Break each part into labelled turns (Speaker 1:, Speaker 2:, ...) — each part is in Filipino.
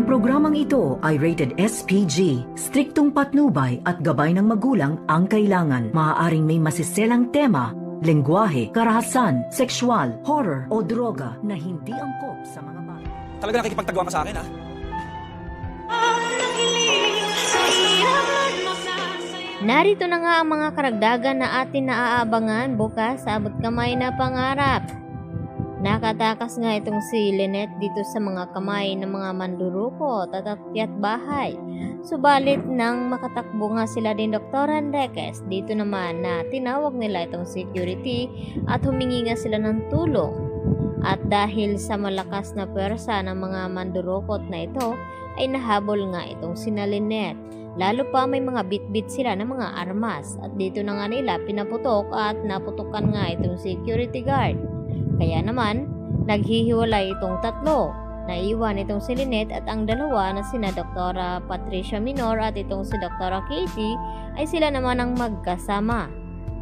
Speaker 1: Ang programang ito ay rated SPG. Striktong patnubay at gabay ng magulang ang kailangan. Maaaring may masiselang tema, lengguwahe, karahasan, sexual, horror o droga na hindi angkop sa mga bata.
Speaker 2: Talaga nakikipagtaguan ka sa akin, ha?
Speaker 3: Narito na nga ang mga karagdagan na atin naaabangan bukas sa abot kamay na pangarap. Nakatakas nga itong si Lynette dito sa mga kamay ng mga mandurukot at akyat bahay. Subalit nang makatakbo nga sila din Dr. Enriquez, dito naman na tinawag nila itong security at humingi nga sila ng tulong. At dahil sa malakas na pwersa ng mga mandurukot na ito, ay nahabol nga itong sina Lynette. Lalo pa may mga bit-bit sila ng mga armas at dito na nga nila pinaputok at naputukan nga itong security guard. Kaya naman, naghihiwalay itong tatlo. Naiwan itong si Lynette at ang dalawa na sina Dr. Patricia Minor at itong si Dr. Katie ay sila naman ang magkasama.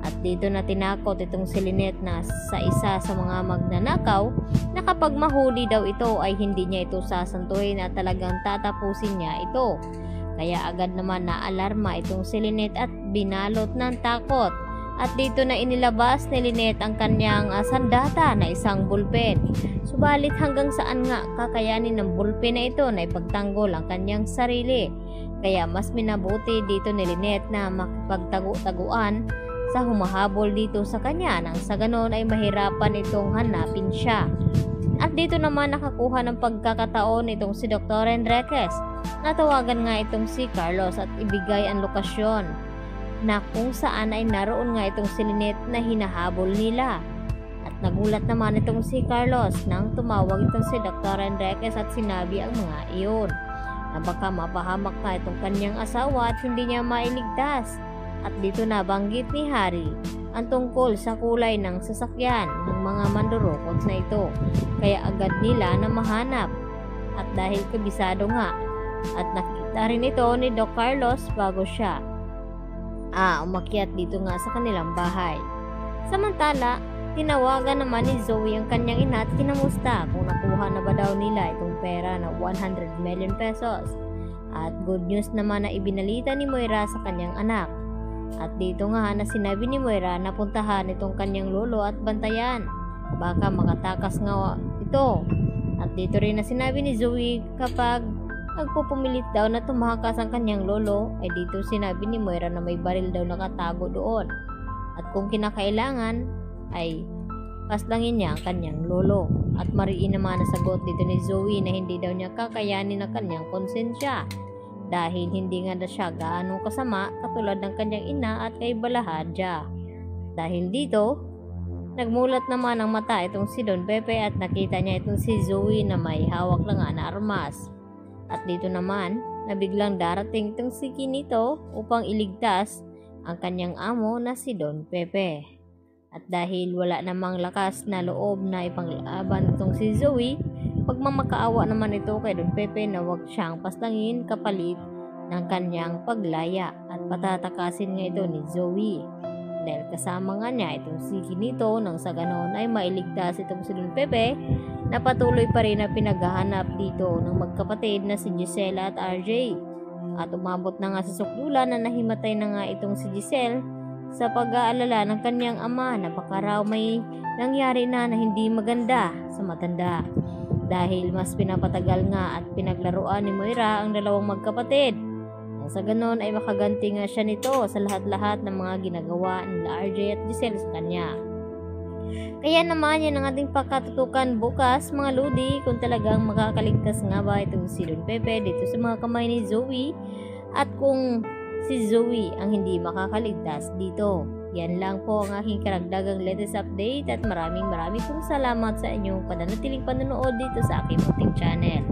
Speaker 3: At dito na tinakot itong si Lynette na sa isa sa mga magnanakaw na kapag mahuli daw ito ay hindi niya ito sasantuhin at talagang tatapusin niya ito. Kaya agad naman naalarma itong si Lynette at binalot ng takot. At dito na inilabas ni Lynette ang kanyang sandata na isang bulpen. Subalit hanggang saan nga kakayanin ng bulpen na ito na ipagtanggol ang kanyang sarili. Kaya mas minabuti dito ni Lynette na makipagtagu-taguan sa humahabol dito sa kanya nang sa ganon ay mahirapan itong hanapin siya. At dito naman nakakuha ng pagkakataon itong si Dr. Enriquez. Natawagan nga itong si Carlos at ibigay ang lokasyon na kung saan ay naroon nga itong si Lynette na hinahabol nila. At nagulat naman itong si Carlos nang tumawag itong si Dr. Enriquez at sinabi ang mga iyon na baka mapahamak na itong kanyang asawa at hindi niya mailigtas. At dito nabanggit ni Harry ang tungkol sa kulay ng sasakyan ng mga mandurukot na ito. Kaya agad nila na mahanap. At dahil kabisado nga at nakita rin ito ni Doc Carlos bago siya umakyat dito nga sa kanilang bahay. Samantala, tinawagan naman ni Zoe ang kanyang ina at kinamusta kung nakuha na ba daw nila itong pera na 100 million pesos. At good news naman na ibinalita ni Moira sa kanyang anak. At dito nga na sinabi ni Moira na puntahan itong kanyang lolo at bantayan. Baka makatakas nga ito. At dito rin na sinabi ni Zoe kapag nagpupumilit daw na tumakas ang kanyang lolo, ay dito sinabi ni Moira na may baril daw nakatago doon. At kung kinakailangan, ay paslangin niya ang kanyang lolo. At mariin naman na sagot dito ni Zoe na hindi daw niya kakayanin ang kanyang konsensya. Dahil hindi nga na siya gaano kasama katulad ng kanyang ina at kay Balahadja. Dahil dito, nagmulat naman ang mata itong si Don Pepe at nakita niya itong si Zoe na may hawak na nga na armas. At dito naman, nabiglang darating itong si Kinito upang iligtas ang kanyang amo na si Don Pepe. At dahil wala namang lakas na loob na ipanglaban itong si Zoe, pagmamakaawa naman ito kay Don Pepe na huwag siyang paslangin kapalit ng kanyang paglaya at patatakasin nga ito ni Zoe. Dahil kasama nga niya itong si Kinito nang sa ganon ay mailigtas itong si Don Pepe na patuloy pa rin na pinaghahanap dito ng magkapatid na si Giselle at RJ. At umabot na nga sa sukdulan na nahimatay na nga itong si Giselle sa pag-aalala ng kanyang ama na baka raw may nangyari na hindi maganda sa matanda. Dahil mas pinapatagal nga at pinaglaruan ni Moira ang dalawang magkapatid. Nang sa ganon ay makaganti nga siya nito sa lahat-lahat ng mga ginagawa ni RJ at Giselle sa kanya. Kaya naman yan ang ating pagkatutukan bukas mga ludi kung talagang makakaligtas nga ba itong si Don Pepe dito sa mga kamay ni Zoe at kung si Zoe ang hindi makakaligtas dito. Yan lang po ang aking karagdagang latest update at maraming pong salamat sa inyong pananatiling panonood dito sa aking munting channel.